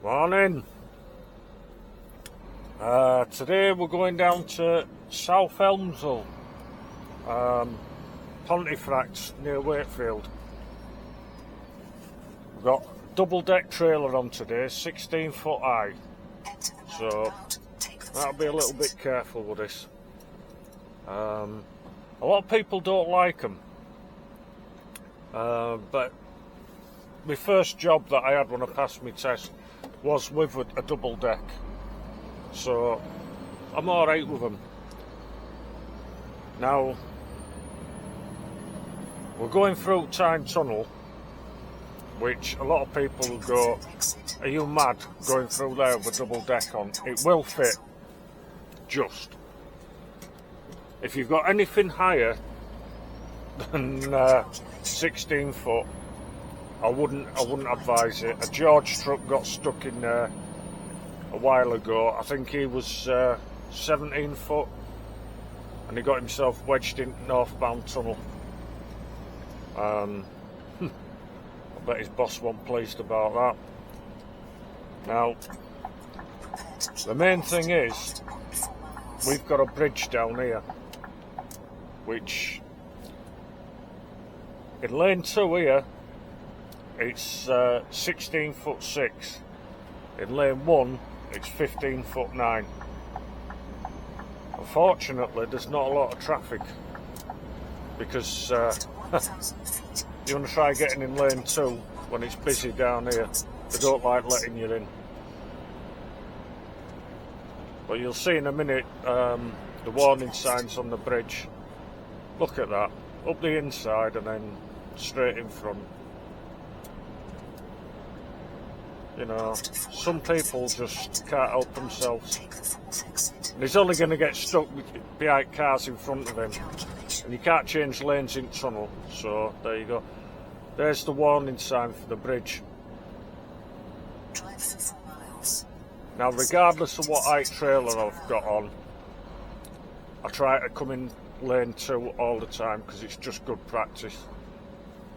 Morning. Today we're going down to South Elmsall, Pontefract near Wakefield. We've got a double deck trailer on today, 16 foot high, so that'll be a little bit careful with this. A lot of people don't like them, but my first job that I had when I passed my test was with a double deck, so I'm alright with them. Now we're going through Tyne Tunnel, which a lot of people will go, are you mad going through there with a double deck on? It will fit, just. If you've got anything higher than 16 foot, I wouldn't advise it. A George truck got stuck in there a while ago. I think he was 17 foot, and he got himself wedged in Northbound tunnel. I bet his boss wasn't pleased about that. Now, the main thing is, we've got a bridge down here, which in lane 2 here, it's 16 foot 6. In lane 1, it's 15 foot 9. Unfortunately, there's not a lot of traffic because you want to try getting in lane 2 when it's busy down here. They don't like letting you in. But you'll see in a minute the warning signs on the bridge. Look at that, up the inside and then straight in front. You know, some people just can't help themselves. And he's only going to get stuck behind cars in front of him. And you can't change lanes in tunnel, so there you go. There's the warning sign for the bridge. Now, regardless of what height trailer I've got on, I try to come in lane 2 all the time because it's just good practice.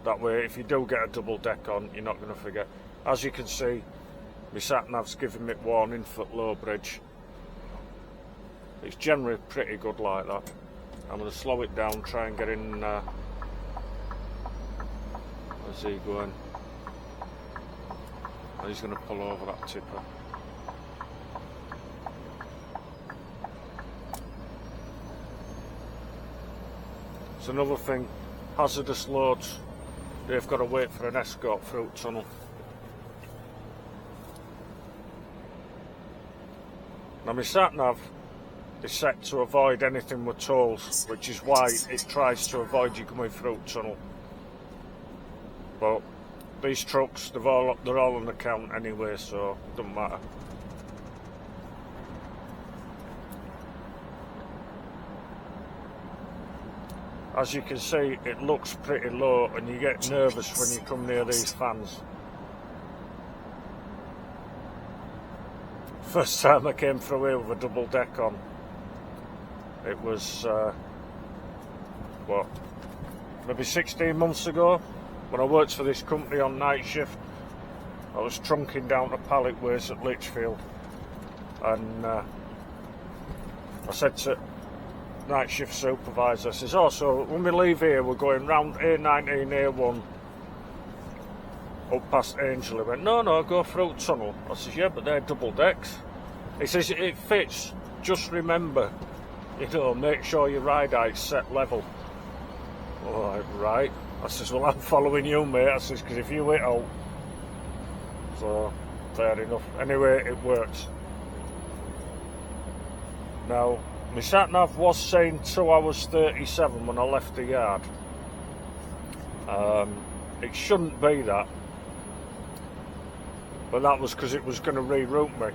That way, if you do get a double deck on, you're not going to forget. As you can see, my sat-nav's giving me warning for low bridge. It's generally pretty good like that. I'm going to slow it down, try and get in. Where's he going? Oh, he's going to pull over that tipper. It's another thing, hazardous loads, they've got to wait for an escort through tunnel. Now my sat-nav is set to avoid anything with tolls, which is why it tries to avoid you coming through tunnel. But these trucks, they're all on account anyway, so it doesn't matter. As you can see, it looks pretty low and you get nervous when you come near these fans. First time I came through here with a double deck on, it was, what, maybe 16 months ago, when I worked for this company on night shift. I was trunking down to pallet ways at Lichfield, and I said to night shift supervisor, I says, oh, so when we leave here, we're going round A19, A1, up past Angel. He went, no, go through tunnel. I says, yeah, but they're double decks. He says, it fits, just remember, you know, make sure your ride height's set level. Oh, right. I says, well, I'm following you, mate. I says, because if you hit out. So, fair enough. Anyway, it works. Now, my sat-nav was saying 2 hours 37 when I left the yard. It shouldn't be that. But that was because it was going to reroute me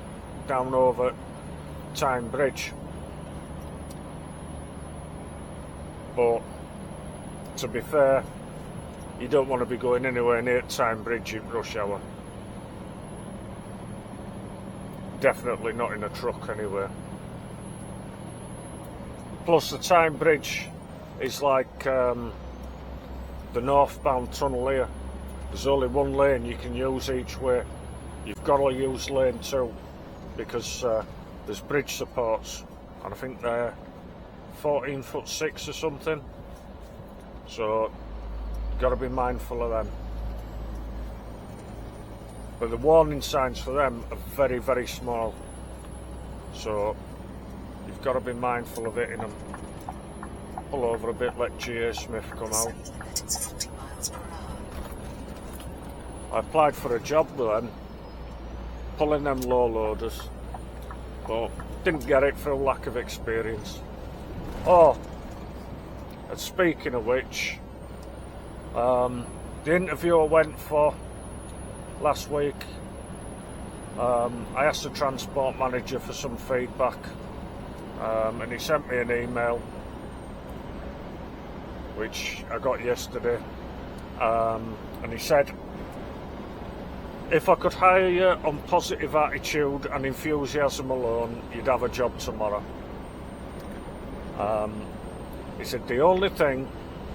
down over Tyne Bridge. But, to be fair, you don't want to be going anywhere near Tyne Bridge in rush hour. Definitely not in a truck anywhere. Plus the Tyne Bridge is like the Northbound tunnel here. There's only one lane you can use each way. you've got to use lane 2 because there's bridge supports, and I think they're 14'6" or something, so you've got to be mindful of them. But the warning signs for them are very, very small, so you've got to be mindful of hitting them. Pull over a bit, let GA Smith come out. I applied for a job with them, pulling them low loaders, but didn't get it for a lack of experience. Oh, and speaking of which, the interview I went for last week, I asked the transport manager for some feedback, and he sent me an email which I got yesterday, and he said if I could hire you on positive attitude and enthusiasm alone, you'd have a job tomorrow. He said the only thing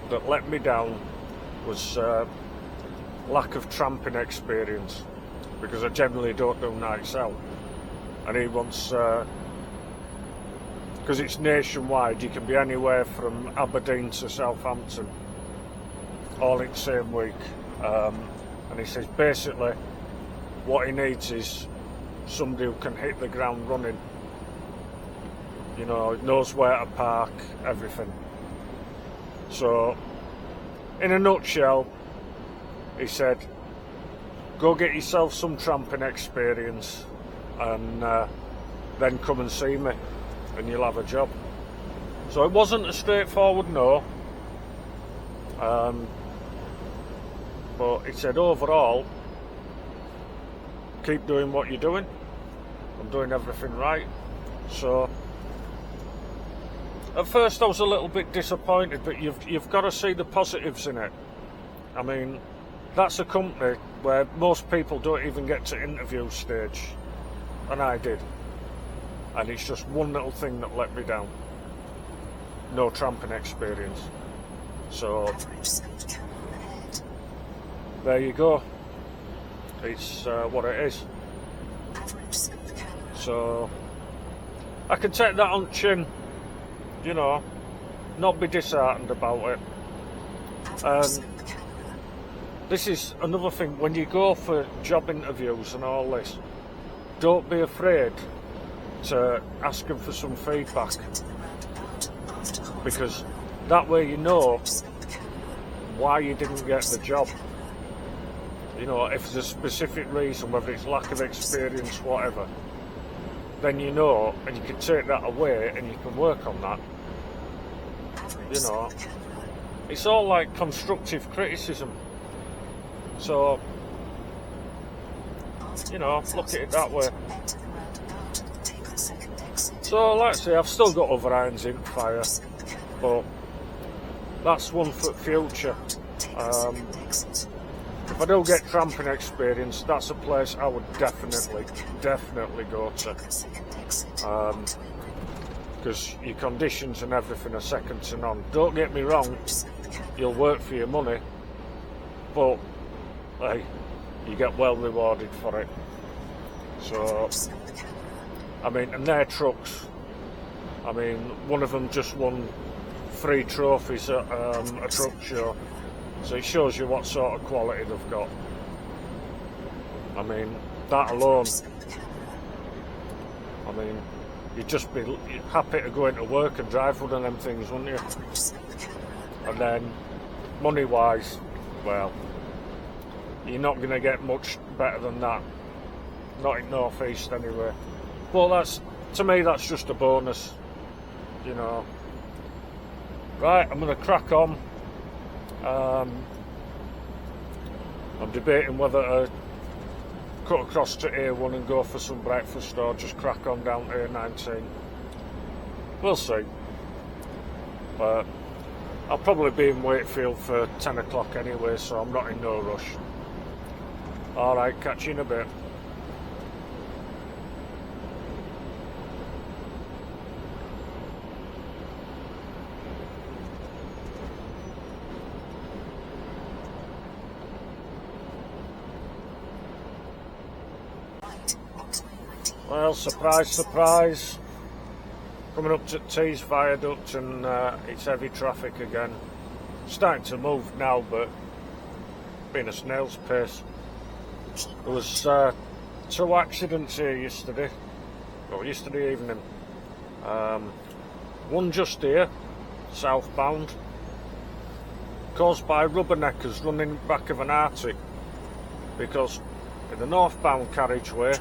that let me down was lack of tramping experience, because I generally don't do nights out, and he wants, because it's nationwide, you can be anywhere from Aberdeen to Southampton all in the same week, and he says basically what he needs is somebody who can hit the ground running, you know, knows where to park, everything. So in a nutshell, he said go get yourself some tramping experience and then come and see me and you'll have a job. So it wasn't a straightforward no, but he said overall keep doing what you're doing. I'm doing everything right. So at first I was a little bit disappointed, but you've got to see the positives in it. I mean, that's a company where most people don't even get to interview stage, and I did. And it's just one little thing that let me down. No tramping experience. So there you go. It's what it is. So I can take that on chin, you know, not be disheartened about it. And this is another thing, when you go for job interviews and all this, don't be afraid to ask them for some feedback, because that way you know why you didn't get the job. You know, if there's a specific reason, whether it's lack of experience, whatever, then you know, and you can take that away and you can work on that. You know, it's all like constructive criticism. So, you know, look at it that way. So, like I say, I've still got other irons in the fire, but that's one for the future. If I do get tramping experience, that's a place I would definitely go to. Because your conditions and everything are second to none. Don't get me wrong, you'll work for your money, but hey, you get well rewarded for it. So, I mean, and their trucks, I mean, one of them just won 3 trophies at a truck show. So it shows you what sort of quality they've got. I mean, that alone, I mean, you'd just be happy to go into work and drive one of them things, wouldn't you? And then, money-wise, well, you're not going to get much better than that. Not in North East anyway. Well, that's, to me, that's just a bonus, you know. Right, I'm going to crack on. I'm debating whether to cut across to A1 and go for some breakfast or just crack on down to A19. We'll see. But I'll probably be in Wakefield for 10 o'clock anyway, so I'm not in no rush. Alright, catch you in a bit. Well, surprise, surprise. Coming up to Tees Viaduct and it's heavy traffic again. Starting to move now, but been a snail's pace. There was 2 accidents here yesterday. Well, yesterday evening. One just here, southbound, caused by rubberneckers running back of an Arctic, because in the northbound carriageway,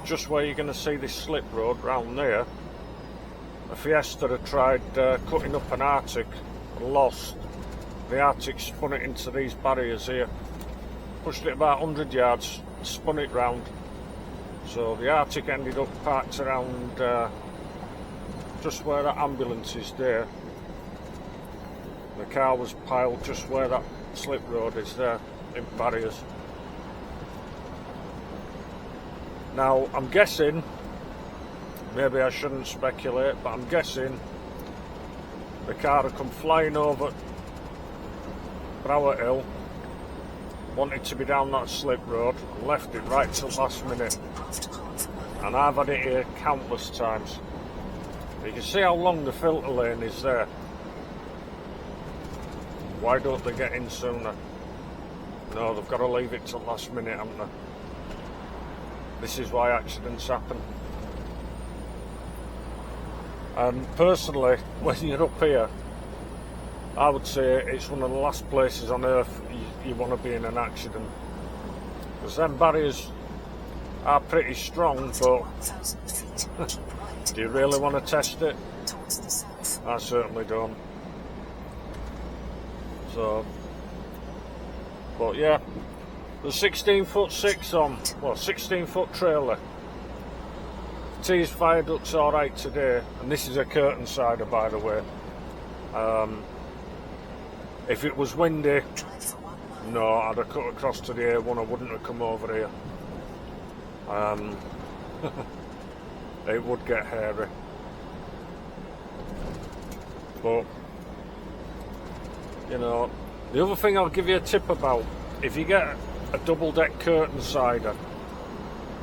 just where you're going to see this slip road round there, a Fiesta had tried cutting up an Arctic and lost. The Arctic spun it into these barriers here, pushed it about 100 yards, spun it round. So the Arctic ended up parked around just where that ambulance is there. The car was piled just where that slip road is there, in barriers. Now, I'm guessing, maybe I shouldn't speculate, but I'm guessing the car had come flying over Brower Hill, wanted to be down that slip road, and left it right till last minute. And I've had it here countless times. You can see how long the filter lane is there. Why don't they get in sooner? No, they've got to leave it till last minute, haven't they? This is why accidents happen. And personally, when you're up here, I would say it's one of the last places on earth you want to be in an accident. Because them barriers are pretty strong, but do you really want to test it? I certainly don't. So, but yeah, the 16'6" on, well, 16-foot trailer. Tees Viaduct's alright today, and this is a curtain sider, by the way. If it was windy, no, I'd have cut across to the A1, I wouldn't have come over here. It would get hairy. But, you know, the other thing I'll give you a tip about, if you get a double-deck curtain sider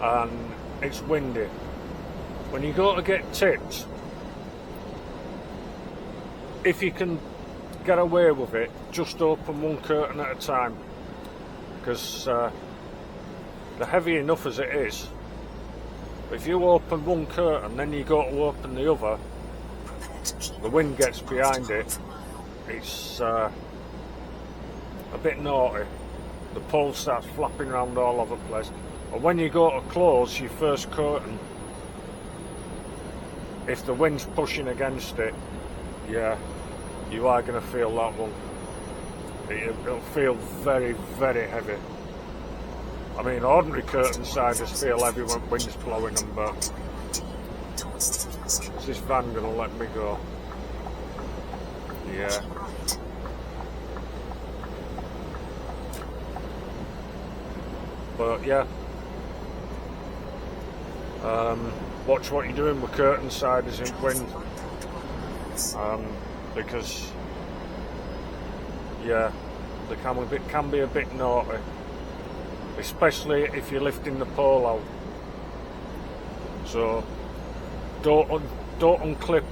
and it's windy, when you go to get tipped, if you can get away with it, just open one curtain at a time, because they're heavy enough as it is. If you open one curtain, then you go to open the other, the wind gets behind it, it's a bit naughty. The pole starts flapping around all over the place. But when you go to close your first curtain, if the wind's pushing against it, yeah, you are going to feel that one. It'll feel very, very heavy. I mean, ordinary curtain siders feel heavy when wind's blowing them, but is this van going to let me go? Yeah. But yeah, watch what you're doing with curtain siders in wind, because yeah, they can be a bit naughty, especially if you're lifting the pole out. So don't unclip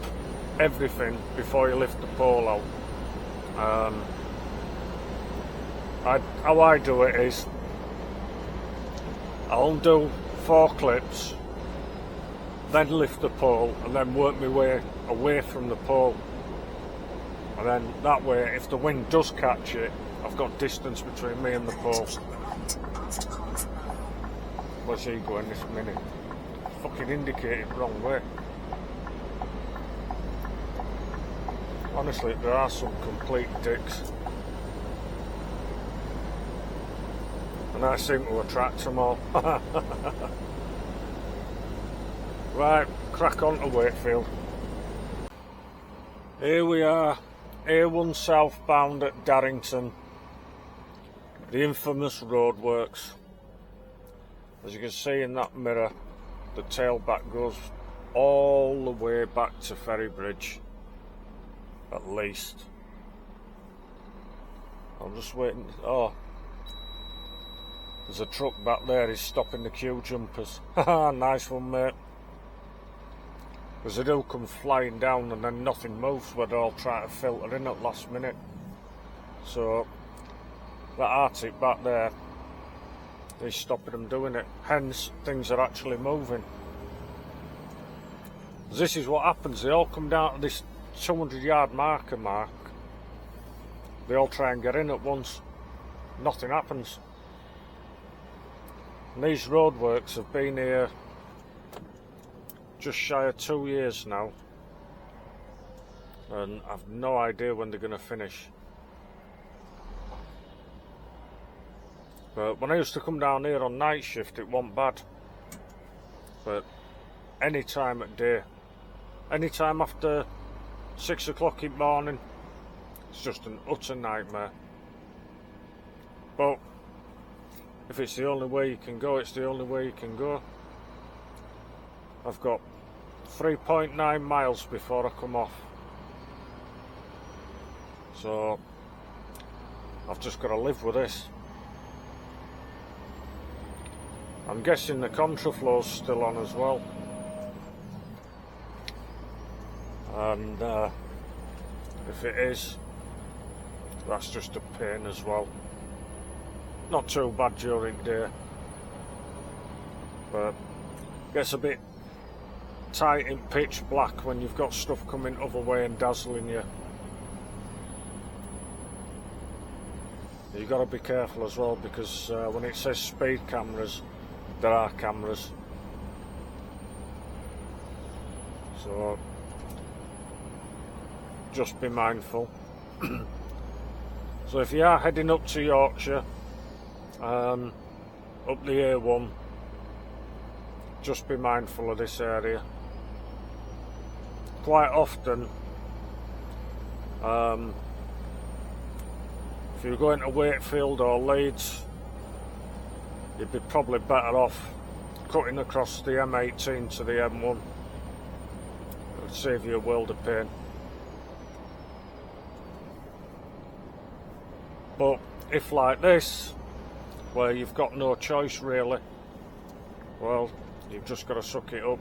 everything before you lift the pole out. How I do it is, I'll undo 4 clips, then lift the pole, and then work my way away from the pole. And then that way, if the wind does catch it, I've got distance between me and the pole. Where's he going this minute? Fucking indicated wrong way. Honestly, there are some complete dicks. And I seem to attract them all. Right, crack on to Wakefield. Here we are, A1 southbound at Darrington, the infamous roadworks. As you can see in that mirror, the tailback goes all the way back to Ferry Bridge, at least. I'm just waiting. Oh, There's a truck back there, he's stopping the queue jumpers. Haha, nice one, mate. Because they do come flying down and then nothing moves where they're all trying to filter in at last minute. So that Arctic back there, he's stopping them doing it. Hence, things are actually moving. This is what happens, they all come down to this 200-yard marker mark. They all try and get in at once. Nothing happens. And these roadworks have been here just shy of 2 years now, and I've no idea when they're going to finish. But when I used to come down here on night shift, it wasn't bad. But any time of day, any time after 6 o'clock in the morning, it's just an utter nightmare. But if it's the only way you can go, it's the only way you can go. I've got 3.9 miles before I come off. So I've just got to live with this. I'm guessing the contraflow's still on as well. And if it is, that's just a pain as well. Not too bad during the day, but gets a bit tight in pitch black when you've got stuff coming other way and dazzling you. You've got to be careful as well, because when it says speed cameras, there are cameras. So just be mindful. So if you are heading up to Yorkshire, up the A1, just be mindful of this area. Quite often, if you're going to Wakefield or Leeds, you'd be probably better off cutting across the M18 to the M1. It would save you a world of pain. But if like this, where you've got no choice really, well, you've just got to suck it up.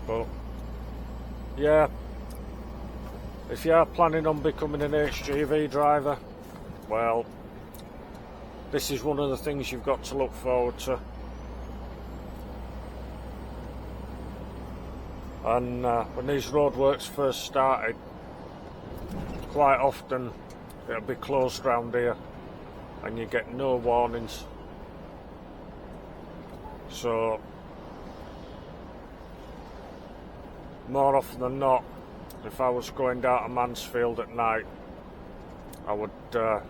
But yeah, if you are planning on becoming an HGV driver, well, this is one of the things you've got to look forward to. And when these roadworks first started, quite often it'll be closed round here and you get no warnings. So more often than not, if I was going down to Mansfield at night, I would, if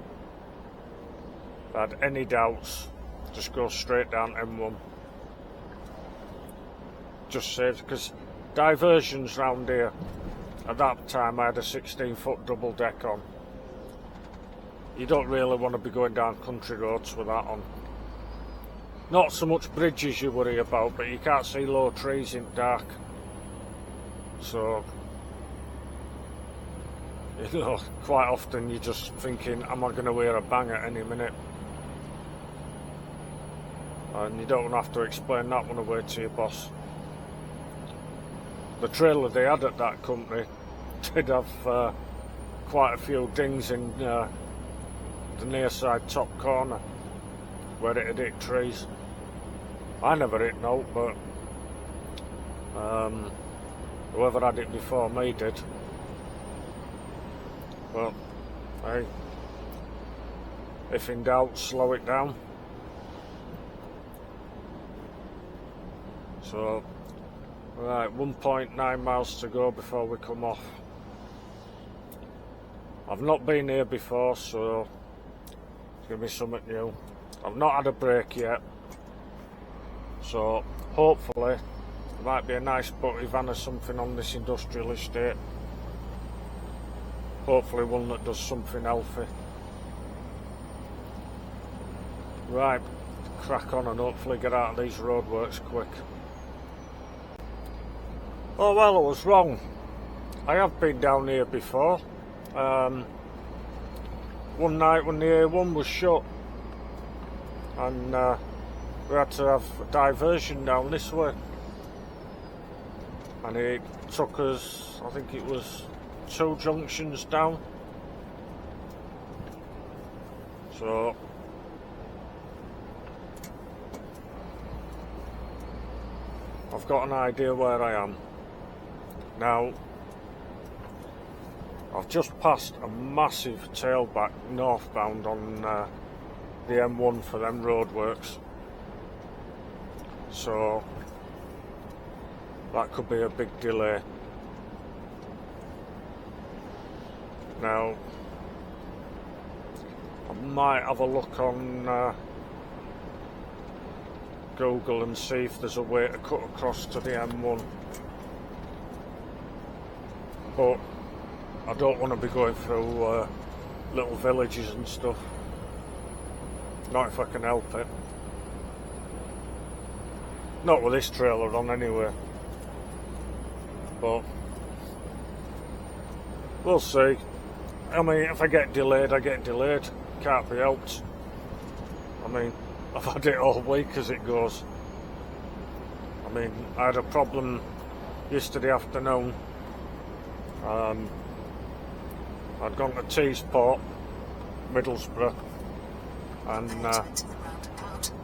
I had any doubts, just go straight down M1. Just saves, because diversions round here, at that time I had a 16-foot double deck on. You don't really want to be going down country roads with that on. Not so much bridges you worry about, but you can't see low trees in dark. So, you know, quite often you're just thinking, am I going to hear a bang at any minute? And you don't want to have to explain that one away to your boss. The trailer they had at that company did have quite a few dings in the near side top corner where it had hit trees. I never hit no, but whoever had it before me did. Well, hey, if in doubt, slow it down. So, right, 1.9 miles to go before we come off. I've not been here before, so it's going to be something new. I've not had a break yet, so hopefully there might be a nice butty van or something on this industrial estate. Hopefully one that does something healthy. Right, crack on and hopefully get out of these roadworks quick. Oh well, I was wrong. I have been down here before. one night when the A1 was shut, and we had to have a diversion down this way, and it took us, I think it was 2 junctions down. So I've got an idea where I am now. I've just passed a massive tailback northbound on the M1 for them roadworks, so that could be a big delay. Now I might have a look on Google and see if there's a way to cut across to the M1, but I don't want to be going through little villages and stuff. Not if I can help it. Not with this trailer on anyway. But we'll see. I mean, if I get delayed, I get delayed. Can't be helped. I mean, I've had it all week as it goes. I mean, I had a problem yesterday afternoon. I'd gone to Teesport, Middlesbrough, and I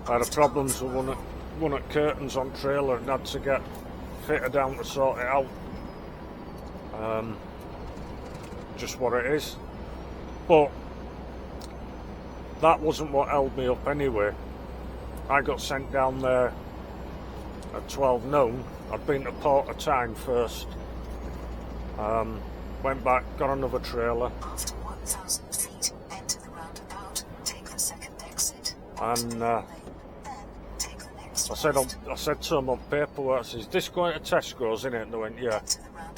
had a problems with one at curtains on trailer and had to get fitter down to sort it out. Just what it is. But that wasn't what held me up anyway. I got sent down there at 12 noon. I'd been to Port of Tyne first. Went back, got another trailer. After 1,000 feet, enter the roundabout, take the second exit. And then take the next I said to them on paperwork, I says, this going to Tesco's, innit? And they went, yeah.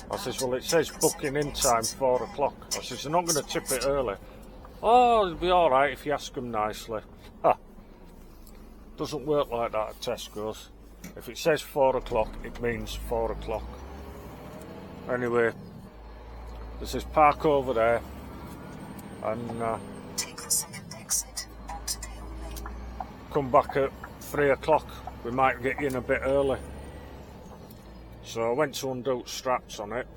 I says, well, it says booking in time 4 o'clock. I says, they're not going to tip it early. Oh, it'll be alright if you ask them nicely. Ha! Doesn't work like that at Tesco's. If it says 4 o'clock, it means 4 o'clock. Anyway, this is park over there, and take the second exit onto Dale Lane. Come back at 3 o'clock. We might get in a bit early. So I went to undo straps on it.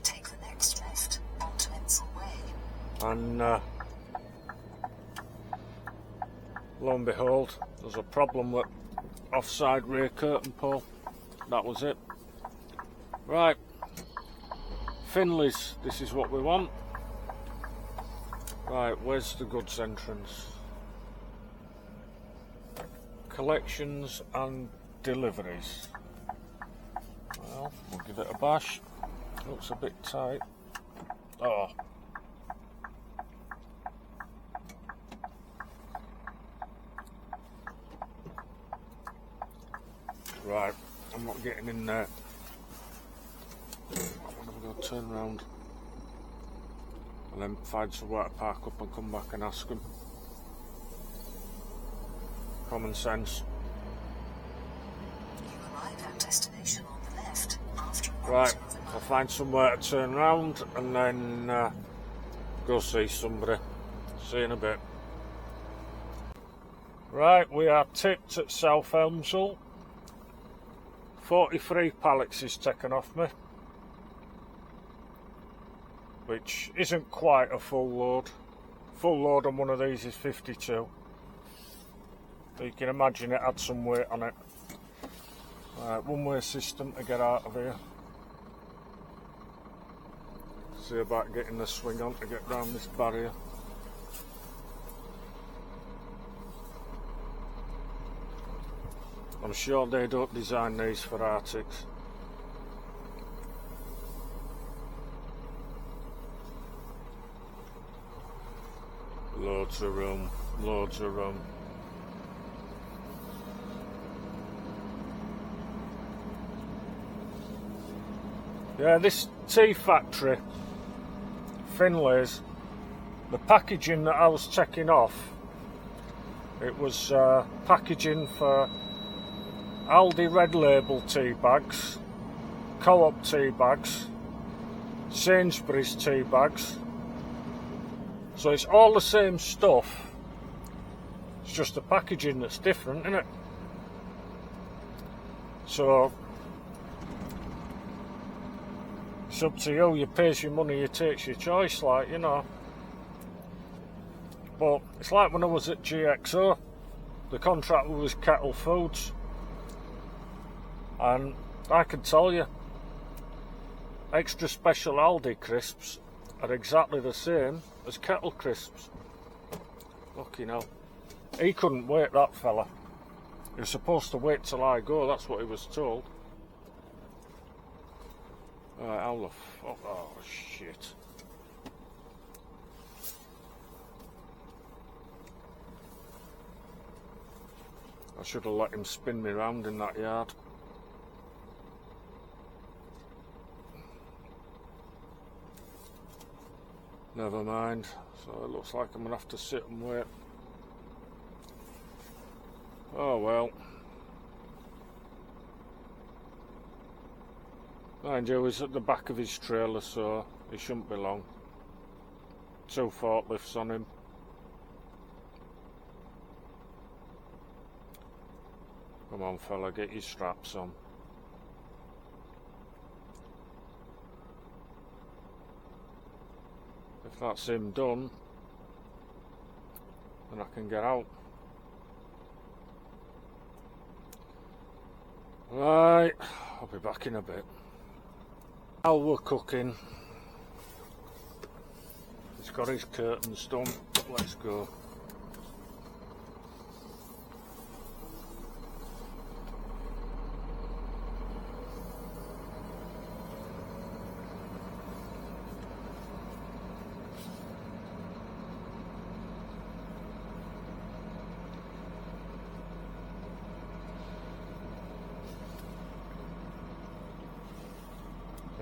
Take the next left onto Ensign Way. And lo and behold, there's a problem with offside rear curtain pole. That was it. Right. Finley's, this is what we want. Right, where's the goods entrance? Collections and deliveries. Well, we'll give it a bash. Looks a bit tight. Oh. Right, I'm not getting in there. I'm going to turn around and then find somewhere to park up and come back and ask them. Common sense. You arrive at destination on the left after a Right, I'll find somewhere to turn around and then go see somebody. See you in a bit. Right, we are tipped at South Elmsall. 43 pallets is taken off me, which isn't quite a full load. Full load on one of these is 52. So you can imagine it had some weight on it. Right, one-way system to get out of here. See about getting the swing on to get round this barrier. I'm sure they don't design these for Arctics. Loads of room, loads of room. Yeah, this tea factory, Finlay's, the packaging that I was taking off, it was packaging for Aldi Red Label tea bags, Co-op tea bags, Sainsbury's tea bags, So it's all the same stuff, it's just the packaging that's different, isn't it? So it's up to you. You pays your money, you takes your choice, like, you know. But it's like when I was at GXO, the contractor was Kettle Foods, and I can tell you, extra special Aldi crisps are exactly the same as Kettle crisps. Fucking hell. He couldn't wait, that fella. He was supposed to wait till I go, that's what he was told. Right, how the fuck? Oh shit. I should have let him spin me round in that yard. Never mind. So it looks like I'm going to have to sit and wait. Oh well. Mind you, he's at the back of his trailer, so he shouldn't be long. 2 forklifts on him. Come on fella, get your straps on. If that's him done, then I can get out. Right, I'll be back in a bit. Now we're cooking. He's got his curtains done. Let's go.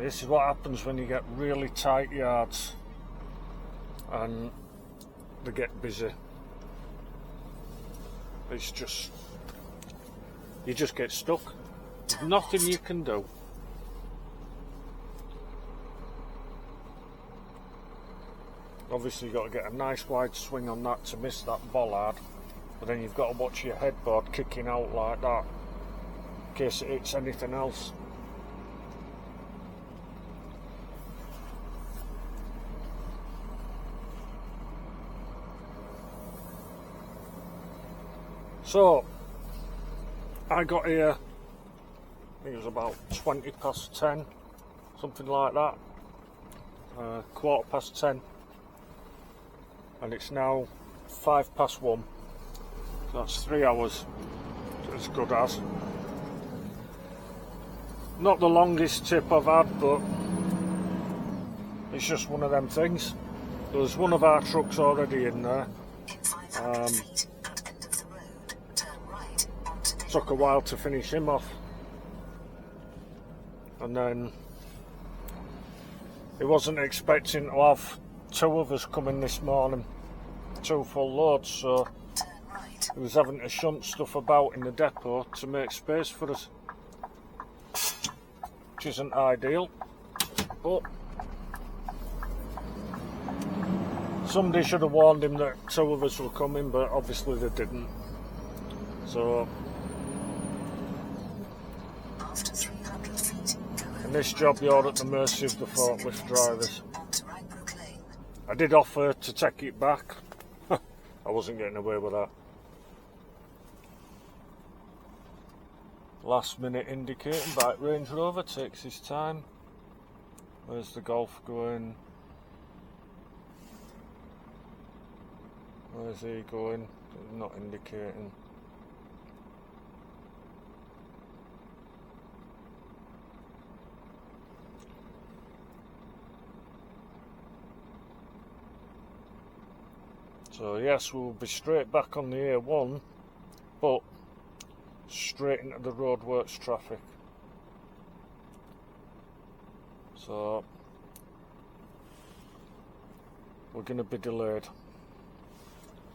This is what happens when you get really tight yards and they get busy. It's just, you just get stuck. There's nothing you can do. Obviously you've got to get a nice wide swing on that to miss that bollard, but then you've got to watch your headboard kicking out like that in case it hits anything else. So, I got here, I think it was about 20 past 10, something like that, 10:15, and it's now 1:05. So that's 3 hours, as good as. Not the longest trip I've had, but it's just one of them things. There's one of our trucks already in there. Took a while to finish him off, and then he wasn't expecting to have 2 of us coming this morning, 2 full loads, so he was having to shunt stuff about in the depot to make space for us, which isn't ideal, but somebody should have warned him that 2 of us were coming, but obviously they didn't. So in this job you're at the mercy of the forklift drivers. I did offer to take it back. I wasn't getting away with that. Last minute indicating bike Range Rover takes his time. Where's the Golf going? Where's he going? Not indicating. So yes, we'll be straight back on the A1, but straight into the roadworks traffic. So we're going to be delayed.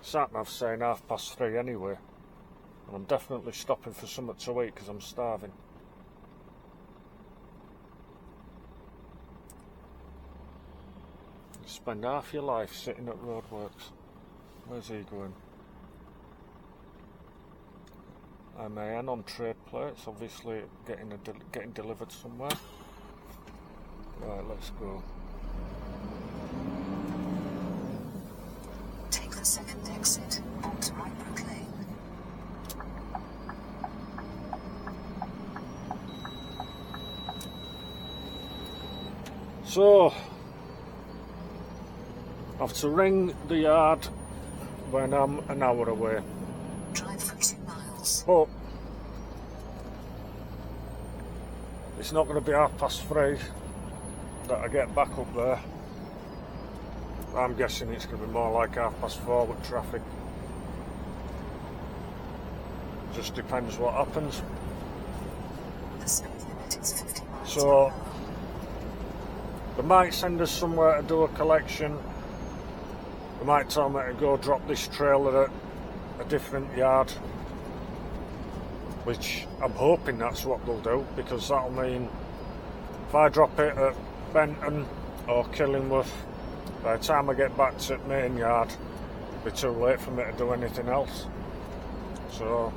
Sat-nav's saying 3:30 anyway, and I'm definitely stopping for something to eat because I'm starving. Spend half your life sitting at roadworks. Where's he going? MAN on trade plates, obviously getting delivered somewhere. Right, let's go. Take the second exit onto Whitebrook Lane. So, I have to ring the yard when I'm an hour away. Drive for 2 miles. But it's not going to be 3:30 that I get back up there. I'm guessing it's going to be more like 4:30 with traffic. Just depends what happens. The speed limit is 50 miles So, per hour. they might send us somewhere to do a collection. They might tell me to go drop this trailer at a different yard, which I'm hoping that's what they'll do, because that'll mean if I drop it at Benton or Killingworth, by the time I get back to the main yard, it'll be too late for me to do anything else. So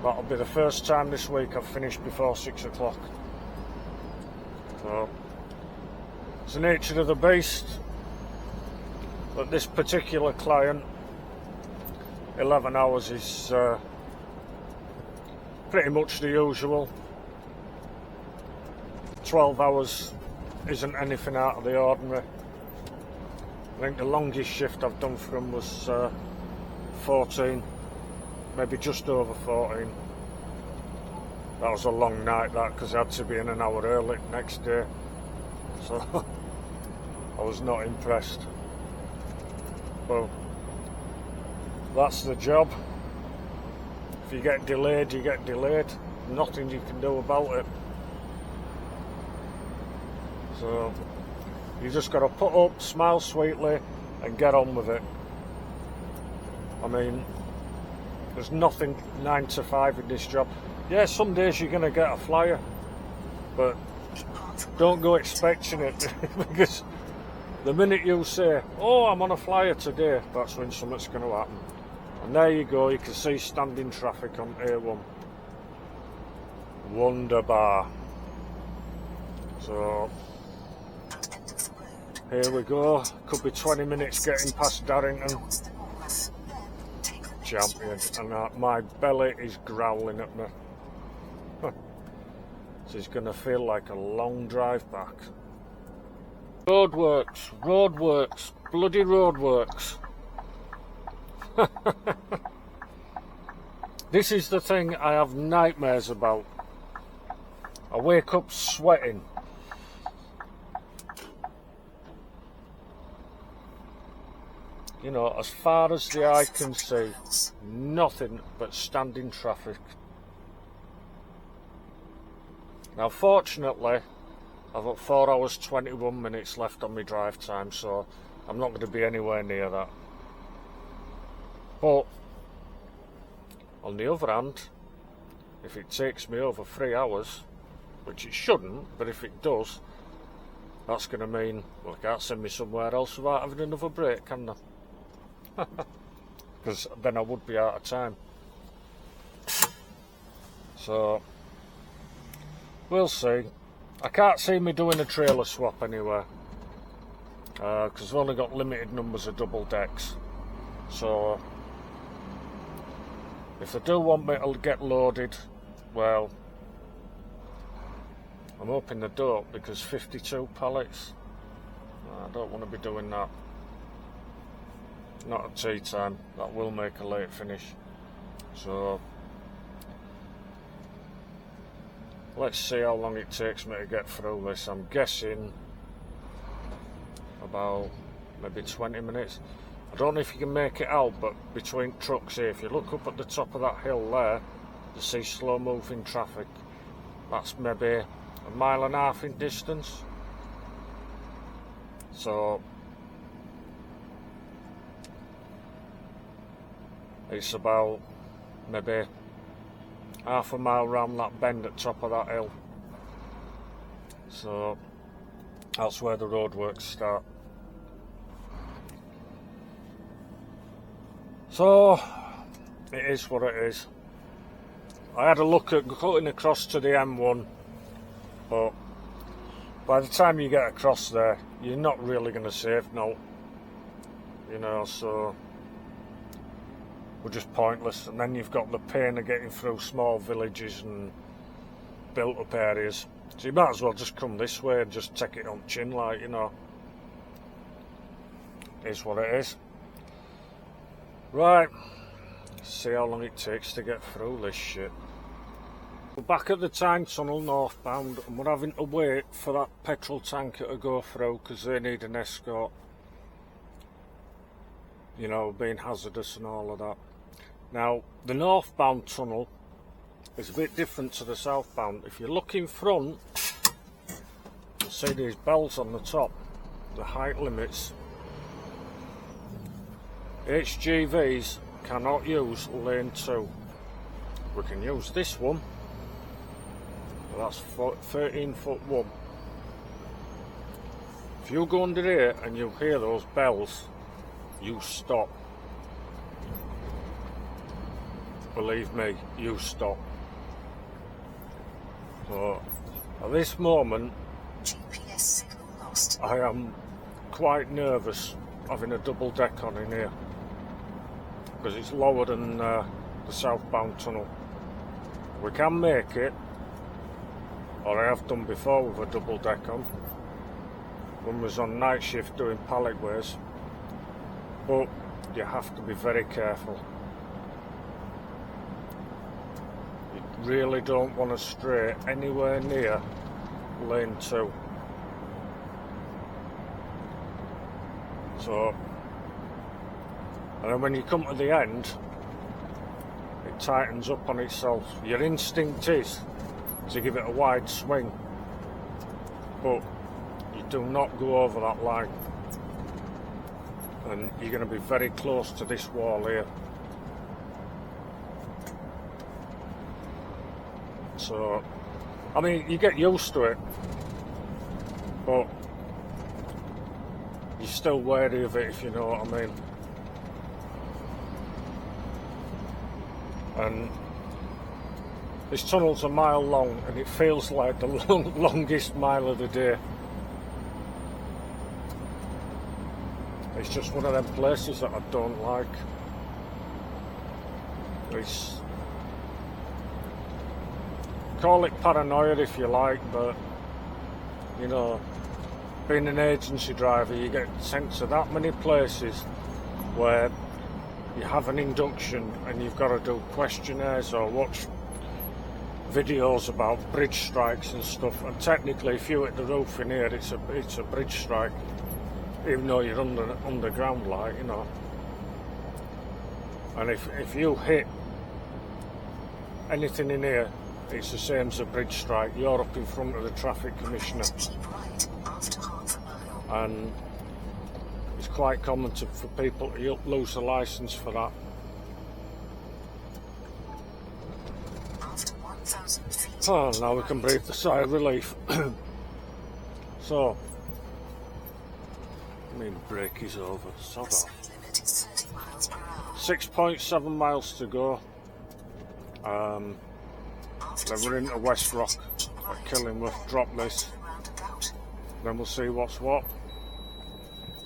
that'll be the first time this week I've finished before 6 o'clock. So it's the nature of the beast. But this particular client, 11 hours is pretty much the usual. 12 hours isn't anything out of the ordinary. I think the longest shift I've done for him was 14, maybe just over 14. That was a long night, that, because I had to be in an hour early next day. So I was not impressed. Well, that's the job. If you get delayed, you get delayed. Nothing you can do about it. So you just got to put up, smile sweetly, and get on with it. I mean, there's nothing 9 to 5 in this job. Yeah, some days you're going to get a flyer, but don't go expecting it, because the minute you say, oh, I'm on a flyer today, that's when something's going to happen. And there you go, you can see standing traffic on A1. Wunderbar. So, here we go. Could be 20 minutes getting past Darrington. Champion. And my belly is growling at me. This is going to feel like a long drive back. Roadworks, roadworks, bloody roadworks. This is the thing I have nightmares about. I wake up sweating. You know, as far as the eye can see, nothing but standing traffic. Now, fortunately, I've got 4 hours 21 minutes left on my drive time, so I'm not going to be anywhere near that. But on the other hand, if it takes me over 3 hours, which it shouldn't, but if it does, that's going to mean, well, I can't send me somewhere else without having another break, can I? Because then I would be out of time. So we'll see. I can't see me doing a trailer swap anywhere, because I've only got limited numbers of double decks. So if they do want me to get loaded, well, I'm hoping they don't, because 52 pallets, I don't want to be doing that. Not at tea time. That will make a late finish. So let's see how long it takes me to get through this. I'm guessing about maybe 20 minutes. I don't know if you can make it out, but between trucks here, if you look up at the top of that hill there, you see slow moving traffic. That's maybe 1.5 miles in distance. So it's about maybe half a mile round that bend at top of that hill. So That's where the roadworks start. So, it is what it is. I had a look at cutting across to the M1, but by the time you get across there, you're not really going to save no. You know, so we're just pointless. And then you've got the pain of getting through small villages and built up areas. So you might as well just come this way and just take it on chin, like, you know. It is what it is. Right, see how long it takes to get through this shit. We're back at the Tyne Tunnel northbound, and we're having to wait for that petrol tanker to go through because they need an escort. You know, being hazardous and all of that. Now, the northbound tunnel is a bit different to the southbound. If you look in front, you'll see these bells on the top, the height limits. HGVs cannot use lane 2. We can use this one, but that's 13-foot one. If you go under here and you hear those bells, you stop. Believe me, you stop. So, at this moment, GPS signal lost. I am quite nervous having a double deck on in here, because it's lower than the southbound tunnel. We can make it, or I have done before with a double deck on, when we was on night shift doing palletways, but you have to be very careful. You really don't want to stray anywhere near lane 2. So, and then when you come to the end, it tightens up on itself. Your instinct is to give it a wide swing, but you do not go over that line. And you're going to be very close to this wall here. So, I mean, you get used to it, but you're still wary of it, if you know what I mean. And this tunnel's a mile long, and it feels like the longest mile of the day. It's just one of them places that I don't like. It's, call it paranoia if you like, but you know, being an agency driver, you get sent to that many places where you have an induction and you've got to do questionnaires or watch videos about bridge strikes and stuff, and technically if you hit the roof in here, it's a bridge strike, even though you're underground, like, you know. And if you hit anything in here, it's the same as a bridge strike. You're up in front of the traffic commissioner, and it's quite common for people to lose a licence for that. Oh, now we can breathe the sigh of relief. So, I mean, break is over. Sod off. 6.7 miles to go. Then we're into West Rock at Killingworth. Drop this. Then we'll see what's what.